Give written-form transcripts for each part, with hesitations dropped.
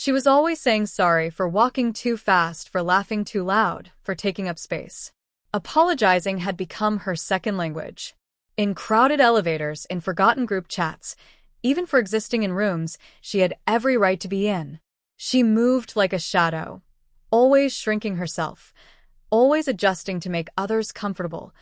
She was always saying sorry for walking too fast, for laughing too loud, for taking up space. Apologizing had become her second language. In crowded elevators, in forgotten group chats, even for existing in rooms she had every right to be in. She moved like a shadow, always shrinking herself, always adjusting to make others comfortable,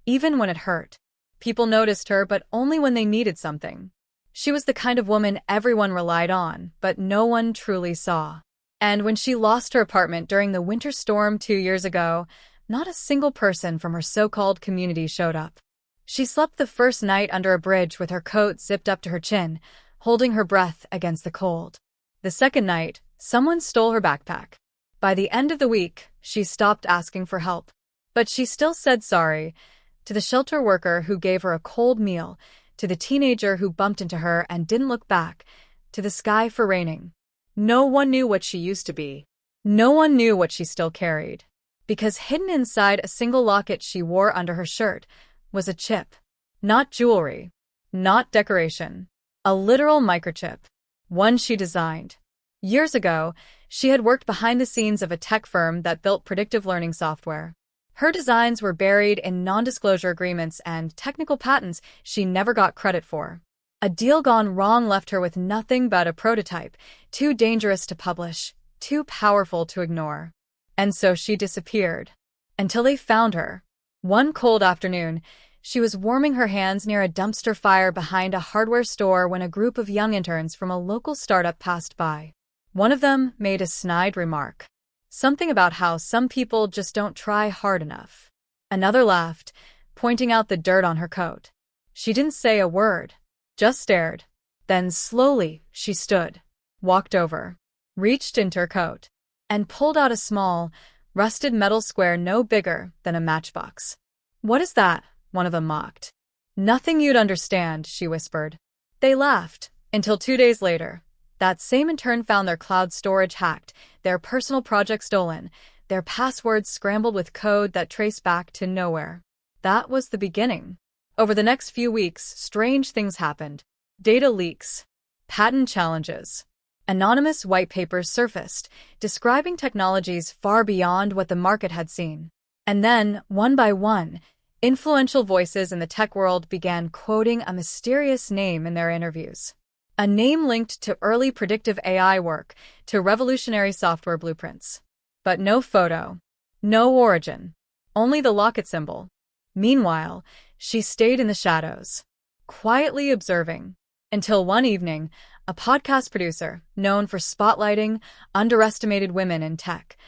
even when it hurt. People noticed her, but only when they needed something. She was the kind of woman everyone relied on, but no one truly saw. And when she lost her apartment during the winter storm 2 years ago, not a single person from her so-called community showed up. She slept the first night under a bridge with her coat zipped up to her chin, holding her breath against the cold. The second night, someone stole her backpack. By the end of the week, she stopped asking for help. But she still said sorry to the shelter worker who gave her a cold meal, to the teenager who bumped into her and didn't look back, to the sky for raining. No one knew what she used to be. No one knew what she still carried. Because hidden inside a single locket she wore under her shirt was a chip. Not jewelry. Not decoration. A literal microchip. One she designed. Years ago, she had worked behind the scenes of a tech firm that built predictive learning software. Her designs were buried in non-disclosure agreements and technical patents she never got credit for. A deal gone wrong left her with nothing but a prototype, too dangerous to publish, too powerful to ignore. And so she disappeared. Until they found her. One cold afternoon, she was warming her hands near a dumpster fire behind a hardware store when a group of young interns from a local startup passed by. One of them made a snide remark. Something about how some people just don't try hard enough. Another laughed, pointing out the dirt on her coat. She didn't say a word, just stared. Then slowly, she stood, walked over, reached into her coat, and pulled out a small, rusted metal square no bigger than a matchbox. "What is that?" one of them mocked. "Nothing you'd understand," she whispered. They laughed, until 2 days later. That same intern found their cloud storage hacked, their personal project stolen, their passwords scrambled with code that traced back to nowhere. That was the beginning. Over the next few weeks, strange things happened. Data leaks, patent challenges, anonymous white papers surfaced, describing technologies far beyond what the market had seen. And then, one by one, influential voices in the tech world began quoting a mysterious name in their interviews. A name linked to early predictive AI work, to revolutionary software blueprints. But no photo, no origin, only the locket symbol. Meanwhile, she stayed in the shadows, quietly observing, until one evening, a podcast producer, known for spotlighting underestimated women in tech,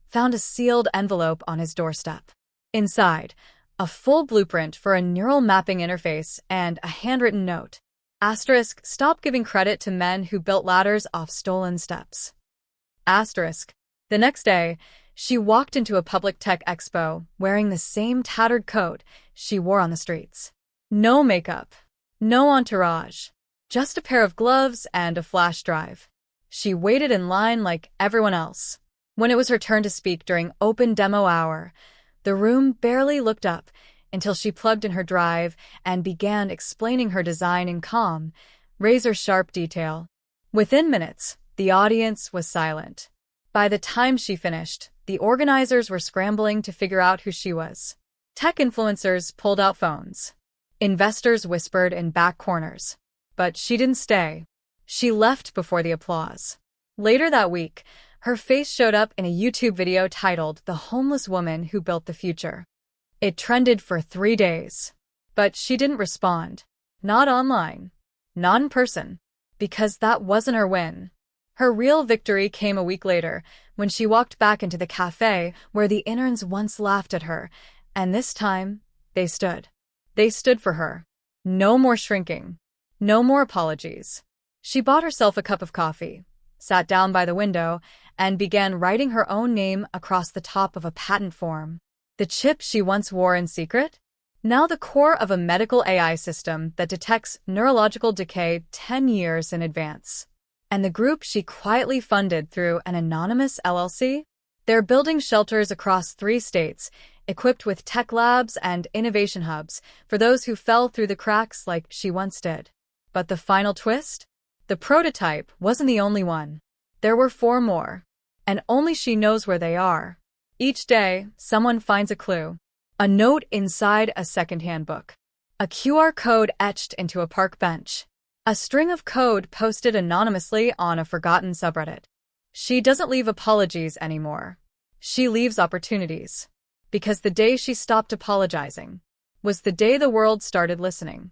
found a sealed envelope on his doorstep. Inside, a full blueprint for a neural mapping interface and a handwritten note. Asterisk, stop giving credit to men who built ladders off stolen steps. Asterisk. The next day, she walked into a public tech expo wearing the same tattered coat she wore on the streets. No makeup, no entourage, just a pair of gloves and a flash drive. She waited in line like everyone else. When it was her turn to speak during open demo hour, the room barely looked up until she plugged in her drive and began explaining her design in calm, razor-sharp detail. Within minutes, the audience was silent. By the time she finished, the organizers were scrambling to figure out who she was. Tech influencers pulled out phones. Investors whispered in back corners. But she didn't stay. She left before the applause. Later that week, her face showed up in a YouTube video titled "The Homeless Woman Who Built the Future." It trended for 3 days. But she didn't respond. Not online. Not in person. Because that wasn't her win. Her real victory came a week later, when she walked back into the cafe where the interns once laughed at her, and this time, they stood. They stood for her. No more shrinking. No more apologies. She bought herself a cup of coffee, sat down by the window, and began writing her own name across the top of a patent form. The chip she once wore in secret? Now the core of a medical AI system that detects neurological decay 10 years in advance. And the group she quietly funded through an anonymous LLC? They're building shelters across 3 states, equipped with tech labs and innovation hubs for those who fell through the cracks like she once did. But the final twist? The prototype wasn't the only one. There were 4 more, and only she knows where they are. Each day, someone finds a clue. A note inside a secondhand book. A QR code etched into a park bench. A string of code posted anonymously on a forgotten subreddit. She doesn't leave apologies anymore. She leaves opportunities. Because the day she stopped apologizing was the day the world started listening.